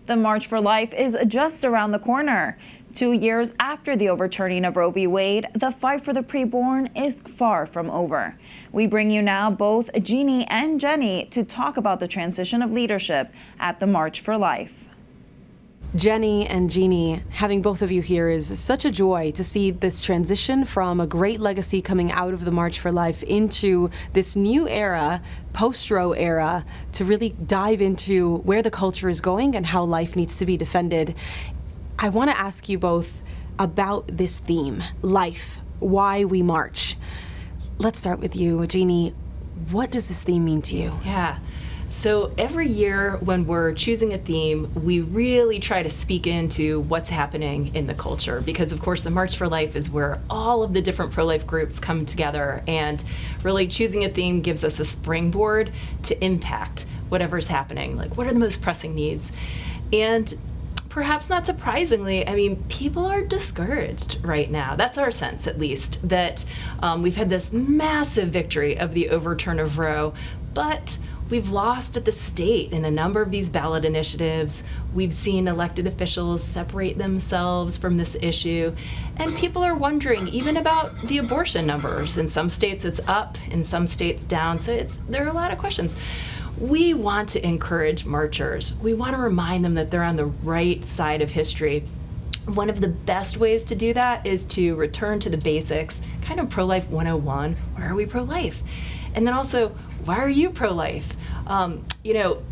The March for Life is just around the corner. 2 years after the overturning of Roe v. Wade, the fight for the preborn is far from over. We bring you now both Jeannie and Jennie to talk about the transition of leadership at the March for Life. Jennie and Jeannie, having both of you here is such a joy to see this transition from a great legacy coming out of the March for Life into this new era, post-Roe era, to really dive into where the culture is going and how life needs to be defended. I want to ask you both about this theme, life, why we march. Let's start with you, Jeannie. What does this theme mean to you? Yeah. So every year when we're choosing a theme, we really try to speak into what's happening in the culture because, of course, the March for Life is where all of the different pro-life groups come together, and really choosing a theme gives us a springboard to impact whatever's happening. Like, what are the most pressing needs? And perhaps not surprisingly, I mean, people are discouraged right now. That's our sense, at least, that we've had this massive victory of the overturn of Roe, but we've lost at the state in a number of these ballot initiatives. We've seen elected officials separate themselves from this issue. And people are wondering even about the abortion numbers. In some states it's up, in some states down. So there are a lot of questions. We want to encourage marchers. We want to remind them that they're on the right side of history. One of the best ways to do that is to return to the basics, kind of pro-life 101. Why are we pro-life? And then also, why are you pro-life?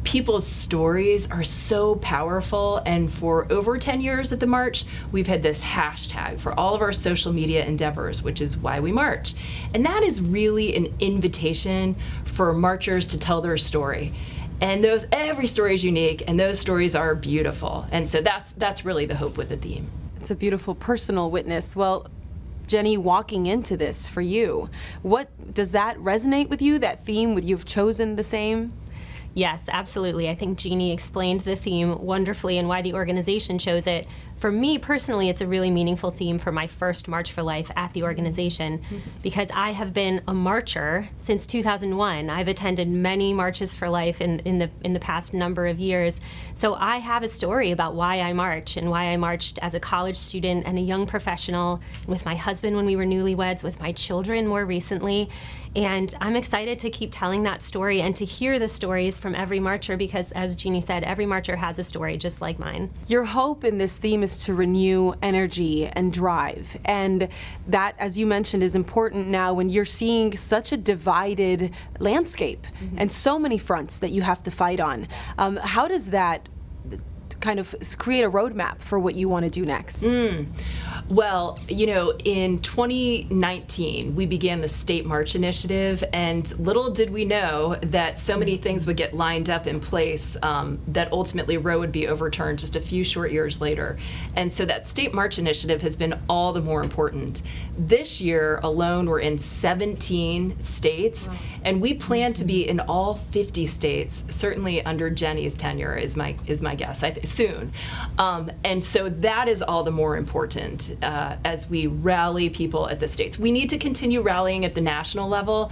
People's stories are so powerful, and for over 10 years at the March, we've had this hashtag for all of our social media endeavors, which is why we march. And that is really an invitation for marchers to tell their story. And every story is unique, and those stories are beautiful. And so that's really the hope with the theme. It's a beautiful personal witness. Well, Jennie, walking into this for you, what does that resonate with you, that theme? Would you have chosen the same? Yes, absolutely. I think Jeannie explained the theme wonderfully and why the organization chose it. For me personally, it's a really meaningful theme for my first March for Life at the organization because I have been a marcher since 2001. I've attended many marches for life in the past number of years. So I have a story about why I march and why I marched as a college student and a young professional, with my husband when we were newlyweds, with my children more recently. And I'm excited to keep telling that story and to hear the stories from every marcher because, as Jeannie said, every marcher has a story just like mine. Your hope in this theme is to renew energy and drive. And that, as you mentioned, is important now when you're seeing such a divided landscape and so many fronts that you have to fight on. How does that kind of create a roadmap for what you want to do next? Well, in 2019, we began the State March Initiative, and little did we know that so many things would get lined up in place that ultimately Roe would be overturned just a few short years later. And so that State March Initiative has been all the more important. This year alone, we're in 17 states, and we plan to be in all 50 states, certainly under Jennie's tenure is my guess, soon. And so that is all the more important as we rally people at the states. We need to continue rallying at the national level,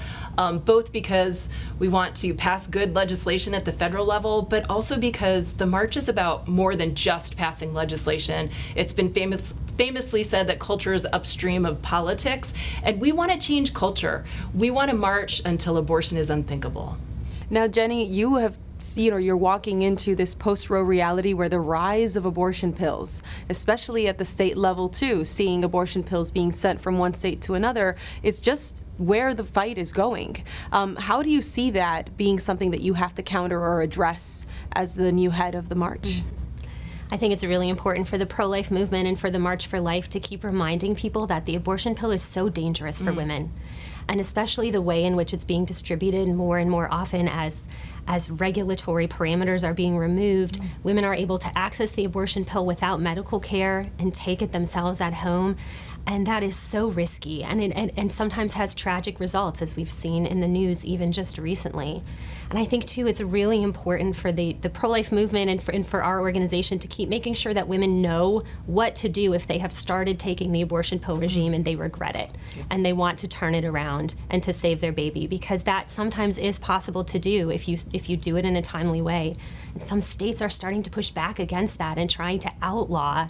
both because we want to pass good legislation at the federal level, but also because the march is about more than just passing legislation. It's been famously said that culture is upstream of politics, and we want to change culture. We want to march until abortion is unthinkable. Now, Jennie, you have you're walking into this post-Roe reality where the rise of abortion pills, especially at the state level too, seeing abortion pills being sent from one state to another, is just where the fight is going. How do you see that being something that you have to counter or address as the new head of the march? I think it's really important for the pro-life movement and for the March for Life to keep reminding people that the abortion pill is so dangerous for women, and especially the way in which it's being distributed more and more often as regulatory parameters are being removed. Women are able to access the abortion pill without medical care and take it themselves at home. And that is so risky and sometimes has tragic results, as we've seen in the news even just recently. And I think, too, it's really important for the pro-life movement and for our organization to keep making sure that women know what to do if they have started taking the abortion pill regime and they regret it and they want to turn it around and to save their baby, because that sometimes is possible to do if you do it in a timely way. And some states are starting to push back against that and trying to outlaw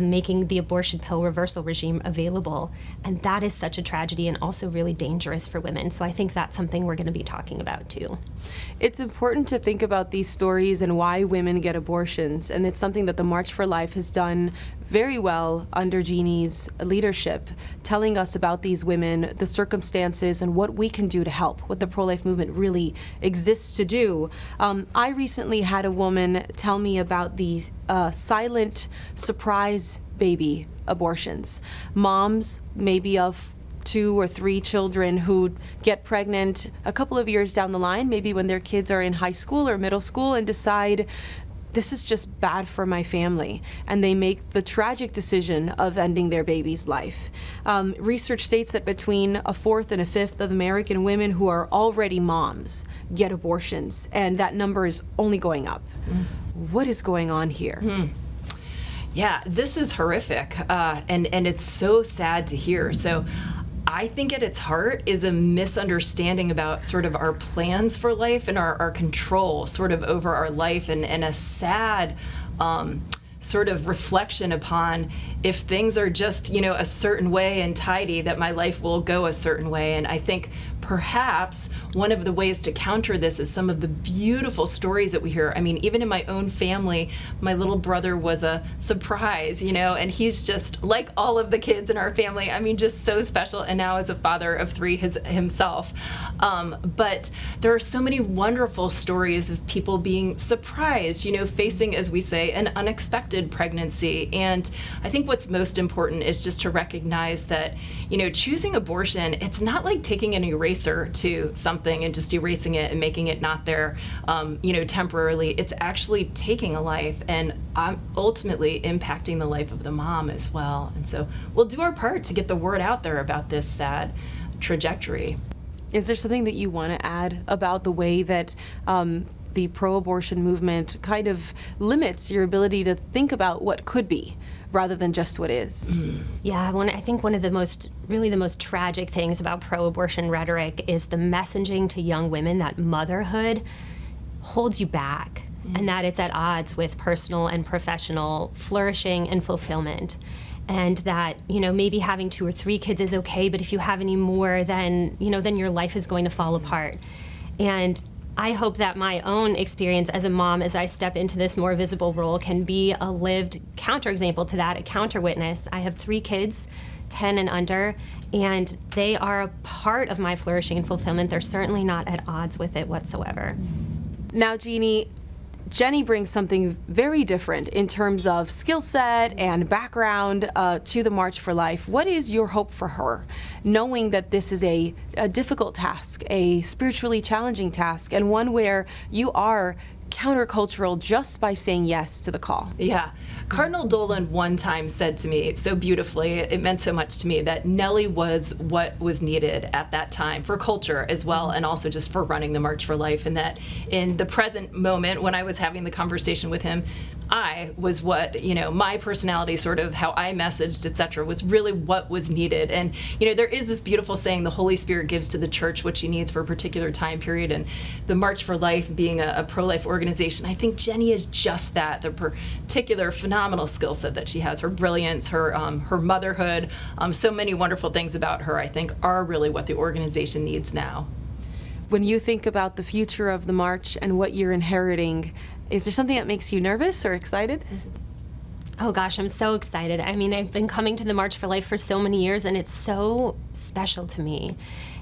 making the abortion pill reversal regime available. And that is such a tragedy and also really dangerous for women. So I think that's something we're going to be talking about too. It's important to think about these stories and why women get abortions. And it's something that the March for Life has done very well under Jeannie's leadership, telling us about these women, the circumstances, and what we can do to help, what the pro-life movement really exists to do. I recently had a woman tell me about these silent surprise baby abortions. Moms, maybe of 2 or 3 children who get pregnant a couple of years down the line, maybe when their kids are in high school or middle school, and decide, this is just bad for my family, and they make the tragic decision of ending their baby's life. Research states that between 1/4 and 1/5 of American women who are already moms get abortions, and that number is only going up. What is going on here? Yeah, this is horrific, and it's so sad to hear. So I think at its heart is a misunderstanding about sort of our plans for life and our control sort of over our life, and a sad sort of reflection upon if things are just, a certain way and tidy, that my life will go a certain way. And I think perhaps one of the ways to counter this is some of the beautiful stories that we hear. I mean, even in my own family, my little brother was a surprise, and he's just like all of the kids in our family. I mean, just so special. And now as a father of 3 himself. But there are so many wonderful stories of people being surprised, facing, as we say, an unexpected pregnancy. And I think what's most important is just to recognize that, choosing abortion, it's not like taking an eraser to something and just erasing it and making it not there, temporarily. It's actually taking a life and ultimately impacting the life of the mom as well. And so we'll do our part to get the word out there about this sad trajectory. Is there something that you want to add about the way that the pro-abortion movement kind of limits your ability to think about what could be rather than just what is? Yeah, I think one of the most tragic things about pro-abortion rhetoric is the messaging to young women that motherhood holds you back, and that it's at odds with personal and professional flourishing and fulfillment. And that, maybe having 2 or 3 kids is okay, but if you have any more, then your life is going to fall apart. And I hope that my own experience as a mom, as I step into this more visible role, can be a lived counterexample to that, a counter witness. I have 3 kids, 10 and under, and they are a part of my flourishing and fulfillment. They're certainly not at odds with it whatsoever. Now, Jennie brings something very different in terms of skill set and background to the March for Life. What is your hope for her, knowing that this is a difficult task, a spiritually challenging task, and one where you are countercultural just by saying yes to the call? Yeah. Cardinal Dolan one time said to me so beautifully, it meant so much to me, that Nellie was what was needed at that time for culture as well, and also just for running the March for Life. And that in the present moment, when I was having the conversation with him, I was what, my personality, sort of how I messaged, etc., was really what was needed. And, there is this beautiful saying, the Holy Spirit gives to the church what she needs for a particular time period. And the March for Life being a pro-life organization, I think Jennie is just that, the particular phenomenal skill set that she has, her brilliance, her motherhood, so many wonderful things about her, I think, are really what the organization needs now. When you think about the future of the March and what you're inheriting, is there something that makes you nervous or excited? Oh gosh, I'm so excited. I mean, I've been coming to the March for Life for so many years, and it's so special to me.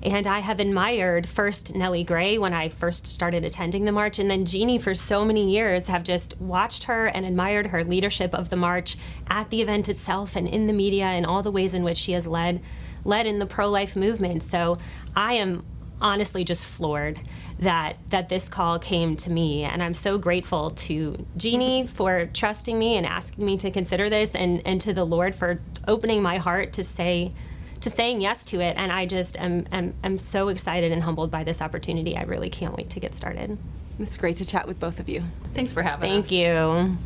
And I have admired first Nellie Gray when I first started attending the March, and then Jeannie for so many years, have just watched her and admired her leadership of the March at the event itself and in the media and all the ways in which she has led in the pro-life movement. So I am honestly just floored that this call came to me, and I'm so grateful to Jeannie for trusting me and asking me to consider this, and to the Lord for opening my heart to saying yes to it. And I just am so excited and humbled by this opportunity. I really can't wait to get started. It's great to chat with both of you. Thanks for having us. Thank you.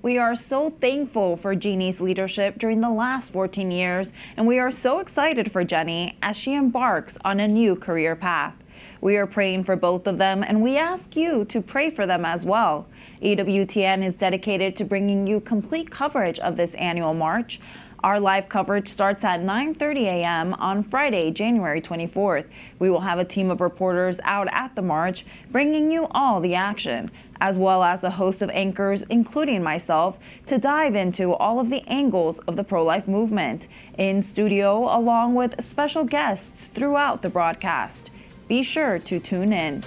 We are so thankful for Jeannie's leadership during the last 14 years, and we are so excited for Jennie as she embarks on a new career path. We are praying for both of them, and we ask you to pray for them as well. EWTN is dedicated to bringing you complete coverage of this annual march. Our live coverage starts at 9:30 a.m. on Friday, January 24th. We will have a team of reporters out at the march, bringing you all the action, as well as a host of anchors, including myself, to dive into all of the angles of the pro-life movement in studio, along with special guests throughout the broadcast. Be sure to tune in.